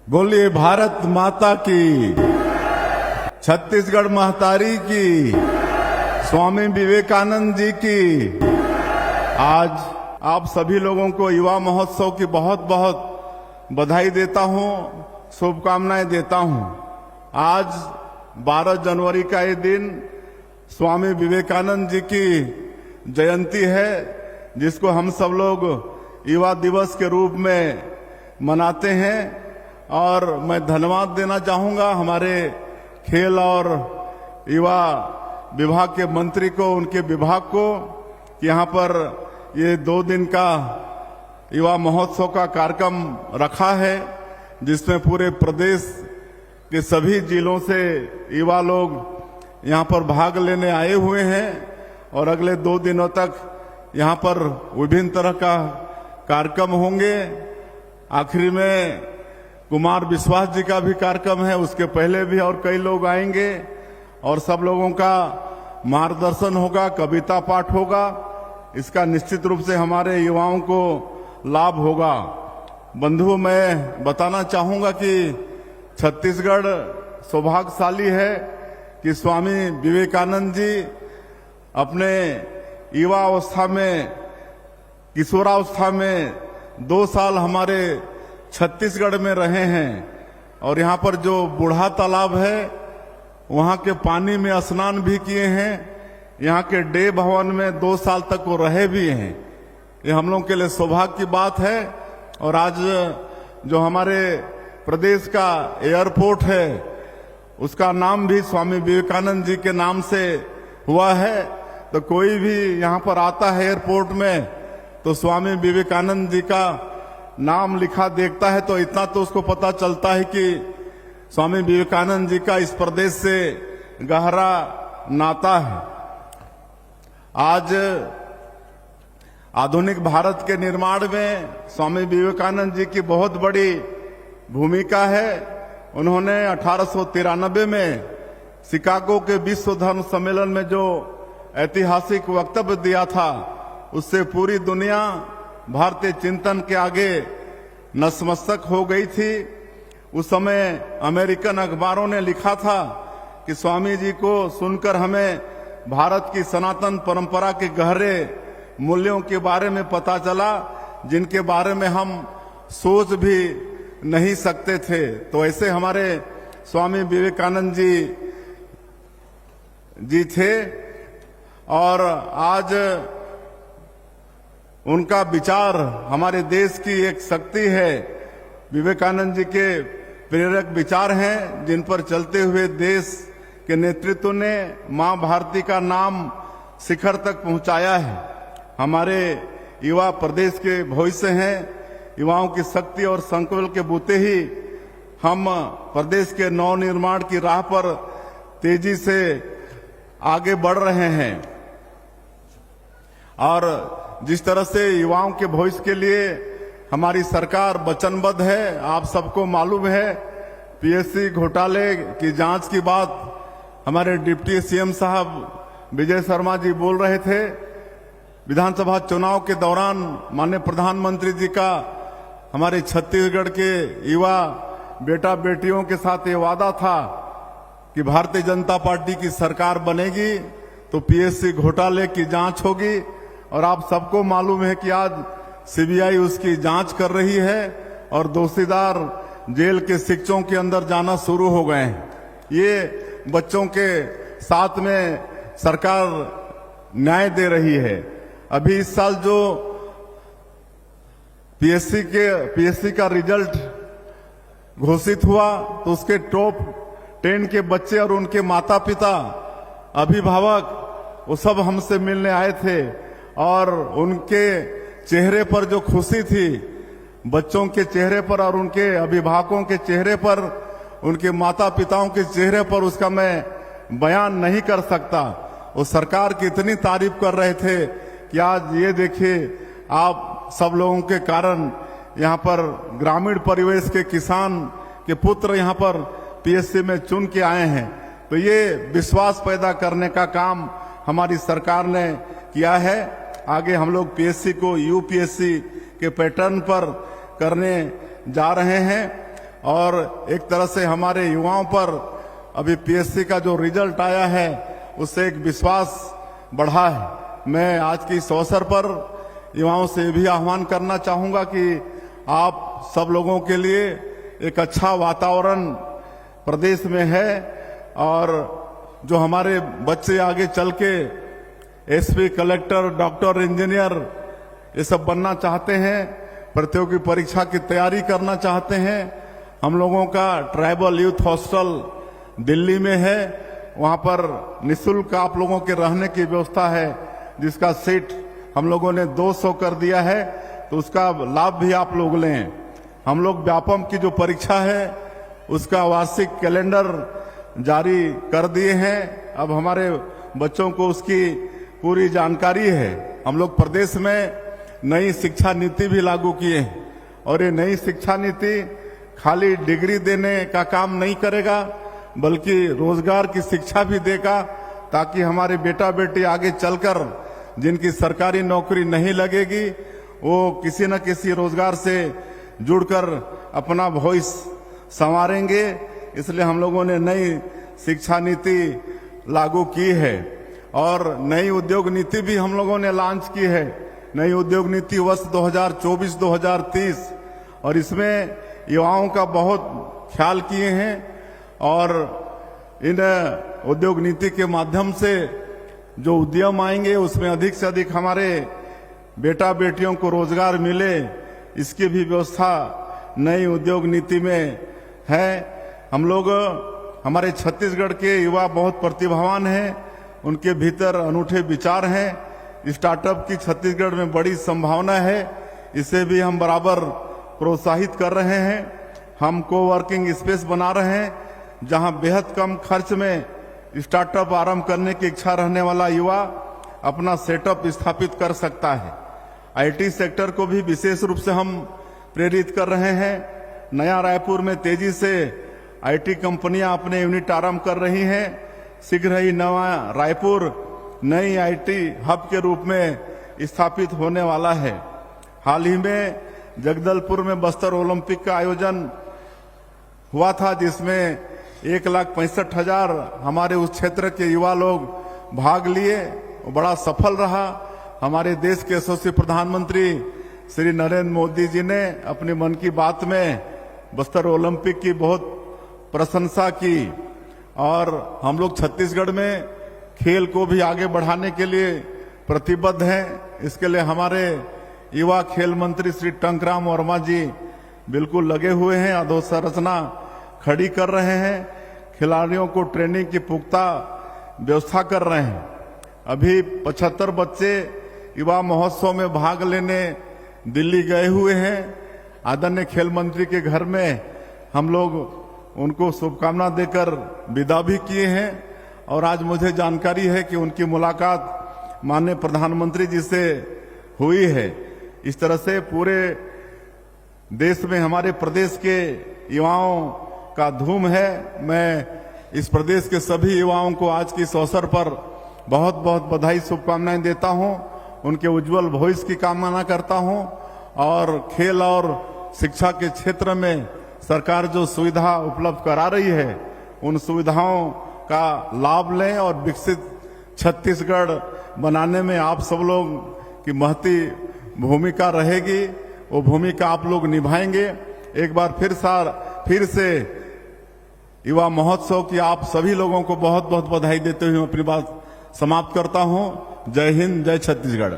बोलिए भारत माता की, छत्तीसगढ़ महतारी की, स्वामी विवेकानंद जी की। आज आप सभी लोगों को युवा महोत्सव की बहुत बहुत बधाई देता हूं, शुभकामनाएं देता हूं। आज 12 जनवरी का ये दिन स्वामी विवेकानंद जी की जयंती है, जिसको हम सब लोग युवा दिवस के रूप में मनाते हैं। और मैं धन्यवाद देना चाहूंगा हमारे खेल और युवा विभाग के मंत्री को, उनके विभाग को, कि यहाँ पर ये 2 दिन का युवा महोत्सव का कार्यक्रम रखा है, जिसमें पूरे प्रदेश के सभी जिलों से युवा लोग यहाँ पर भाग लेने आए हुए हैं। और अगले 2 दिनों तक यहाँ पर विभिन्न तरह का कार्यक्रम होंगे। आखिरी में कुमार विश्वास जी का भी कार्यक्रम है, उसके पहले भी और कई लोग आएंगे और सब लोगों का मार्गदर्शन होगा, कविता पाठ होगा। इसका निश्चित रूप से हमारे युवाओं को लाभ होगा। बंधुओं, मैं बताना चाहूंगा कि छत्तीसगढ़ सौभाग्यशाली है कि स्वामी विवेकानंद जी अपने युवा अवस्था में, किशोरावस्था में 2 साल हमारे छत्तीसगढ़ में रहे हैं। और यहाँ पर जो बूढ़ा तालाब है, वहाँ के पानी में स्नान भी किए हैं। यहाँ के डे भवन में 2 साल तक वो रहे भी हैं। ये हम लोगों के लिए सौभाग्य की बात है। और आज जो हमारे प्रदेश का एयरपोर्ट है, उसका नाम भी स्वामी विवेकानंद जी के नाम से हुआ है। तो कोई भी यहाँ पर आता है एयरपोर्ट में, तो स्वामी विवेकानंद जी का नाम लिखा देखता है, तो इतना तो उसको पता चलता है कि स्वामी विवेकानंद जी का इस प्रदेश से गहरा नाता है। आज आधुनिक भारत के निर्माण में स्वामी विवेकानंद जी की बहुत बड़ी भूमिका है। उन्होंने 1893 में शिकागो के विश्व धर्म सम्मेलन में जो ऐतिहासिक वक्तव्य दिया था, उससे पूरी दुनिया भारतीय चिंतन के आगे नतमस्तक हो गई थी। उस समय अमेरिकन अखबारों ने लिखा था कि स्वामी जी को सुनकर हमें भारत की सनातन परंपरा के गहरे मूल्यों के बारे में पता चला, जिनके बारे में हम सोच भी नहीं सकते थे। तो ऐसे हमारे स्वामी विवेकानंद जी थे। और आज उनका विचार हमारे देश की एक शक्ति है। विवेकानंद जी के प्रेरक विचार हैं, जिन पर चलते हुए देश के नेतृत्व ने मां भारती का नाम शिखर तक पहुंचाया है। हमारे युवा प्रदेश के भविष्य हैं। युवाओं की शक्ति और संकल्प के बूते ही हम प्रदेश के नवनिर्माण की राह पर तेजी से आगे बढ़ रहे हैं। और जिस तरह से युवाओं के भविष्य के लिए हमारी सरकार वचनबद्ध है, आप सबको मालूम है। पीएससी घोटाले की जांच की बात हमारे डिप्टी सीएम साहब विजय शर्मा जी बोल रहे थे। विधानसभा चुनाव के दौरान माननीय प्रधानमंत्री जी का हमारे छत्तीसगढ़ के युवा बेटा बेटियों के साथ ये वादा था कि भारतीय जनता पार्टी की सरकार बनेगी तो पीएससी घोटाले की जांच होगी। और आप सबको मालूम है कि आज सीबीआई उसकी जांच कर रही है और दोषीदार जेल के शिक्षकों के अंदर जाना शुरू हो गए हैं। ये बच्चों के साथ में सरकार न्याय दे रही है। अभी इस साल जो पीएससी का रिजल्ट घोषित हुआ, तो उसके टॉप 10 के बच्चे और उनके माता पिता, अभिभावक, वो सब हमसे मिलने आए थे। और उनके चेहरे पर जो खुशी थी, बच्चों के चेहरे पर और उनके अभिभावकों के चेहरे पर, उनके माता पिताओं के चेहरे पर, उसका मैं बयान नहीं कर सकता। वो सरकार की इतनी तारीफ कर रहे थे कि आज ये देखिए, आप सब लोगों के कारण यहाँ पर ग्रामीण परिवेश के किसान के पुत्र यहाँ पर पीएससी में चुन के आए हैं। तो ये विश्वास पैदा करने का काम हमारी सरकार ने किया है। आगे हम लोग पीएससी को यूपीएससी के पैटर्न पर करने जा रहे हैं। और एक तरह से हमारे युवाओं पर अभी पीएससी का जो रिजल्ट आया है उससे एक विश्वास बढ़ा है। मैं आज के इस अवसर पर युवाओं से भी आह्वान करना चाहूंगा कि आप सब लोगों के लिए एक अच्छा वातावरण प्रदेश में है और जो हमारे बच्चे आगे चल के एसपी, कलेक्टर, डॉक्टर, इंजीनियर ये सब बनना चाहते हैं, प्रतियोगी परीक्षा की तैयारी करना चाहते हैं। हम लोगों का ट्राइबल यूथ हॉस्टल दिल्ली में है, वहां पर निःशुल्क आप लोगों के रहने की व्यवस्था है, जिसका सीट हम लोगों ने 200 कर दिया है, तो उसका लाभ भी आप लोग लें। हम लोग व्यापम की जो परीक्षा है उसका वार्षिक कैलेंडर जारी कर दिए हैं। अब हमारे बच्चों को उसकी पूरी जानकारी है। हम लोग प्रदेश में नई शिक्षा नीति भी लागू किए हैं और ये नई शिक्षा नीति खाली डिग्री देने का काम नहीं करेगा, बल्कि रोजगार की शिक्षा भी देगा, ताकि हमारे बेटा बेटी आगे चलकर जिनकी सरकारी नौकरी नहीं लगेगी वो किसी न किसी रोजगार से जुड़कर अपना भविष्य संवारेंगे। इसलिए हम लोगों ने नई शिक्षा नीति लागू की है और नई उद्योग नीति भी हम लोगों ने लॉन्च की है। नई उद्योग नीति वर्ष 2024-2030 और इसमें युवाओं का बहुत ख्याल किए हैं और इन उद्योग नीति के माध्यम से जो उद्यम आएंगे उसमें अधिक से अधिक हमारे बेटा बेटियों को रोजगार मिले, इसकी भी व्यवस्था नई उद्योग नीति में है। हम लोग, हमारे छत्तीसगढ़ के युवा बहुत प्रतिभावान हैं, उनके भीतर अनूठे विचार हैं। स्टार्टअप की छत्तीसगढ़ में बड़ी संभावना है, इसे भी हम बराबर प्रोत्साहित कर रहे हैं। हम कोवर्किंग स्पेस बना रहे हैं जहां बेहद कम खर्च में स्टार्टअप आरंभ करने की इच्छा रहने वाला युवा अपना सेटअप स्थापित कर सकता है। आईटी सेक्टर को भी विशेष रूप से हम प्रेरित कर रहे हैं। नया रायपुर में तेजी से आईटी कंपनियां अपने यूनिट आरंभ कर रही हैं। शीघ्र ही नया रायपुर नई आईटी हब के रूप में स्थापित होने वाला है। हाल ही में जगदलपुर में बस्तर ओलंपिक का आयोजन हुआ था, जिसमें 1,65,000 हमारे उस क्षेत्र के युवा लोग भाग लिए। बड़ा सफल रहा। हमारे देश के यशस्वी प्रधानमंत्री श्री नरेंद्र मोदी जी ने अपनी मन की बात में बस्तर ओलंपिक की बहुत प्रशंसा की और हम लोग छत्तीसगढ़ में खेल को भी आगे बढ़ाने के लिए प्रतिबद्ध हैं। इसके लिए हमारे युवा खेल मंत्री श्री टंकराम वर्मा जी बिल्कुल लगे हुए हैं, अधोसंरचना खड़ी कर रहे हैं, खिलाड़ियों को ट्रेनिंग की पुख्ता व्यवस्था कर रहे हैं। अभी 75 बच्चे युवा महोत्सव में भाग लेने दिल्ली गए हुए हैं। आदरणीय खेल मंत्री के घर में हम लोग उनको शुभकामना देकर विदा भी किए हैं और आज मुझे जानकारी है कि उनकी मुलाकात माननीय प्रधानमंत्री जी से हुई है। इस तरह से पूरे देश में हमारे प्रदेश के युवाओं का धूम है। मैं इस प्रदेश के सभी युवाओं को आज के इस अवसर पर बहुत बहुत बधाई, शुभकामनाएं देता हूं। उनके उज्जवल भविष्य की कामना करता हूं और खेल और शिक्षा के क्षेत्र में सरकार जो सुविधा उपलब्ध करा रही है उन सुविधाओं का लाभ लें और विकसित छत्तीसगढ़ बनाने में आप सब लोग की महती भूमिका रहेगी। वो भूमिका आप लोग निभाएंगे। एक बार फिर से युवा महोत्सव की आप सभी लोगों को बहुत बहुत बधाई देते हुए अपनी बात समाप्त करता हूं। जय हिंद, जय छत्तीसगढ़।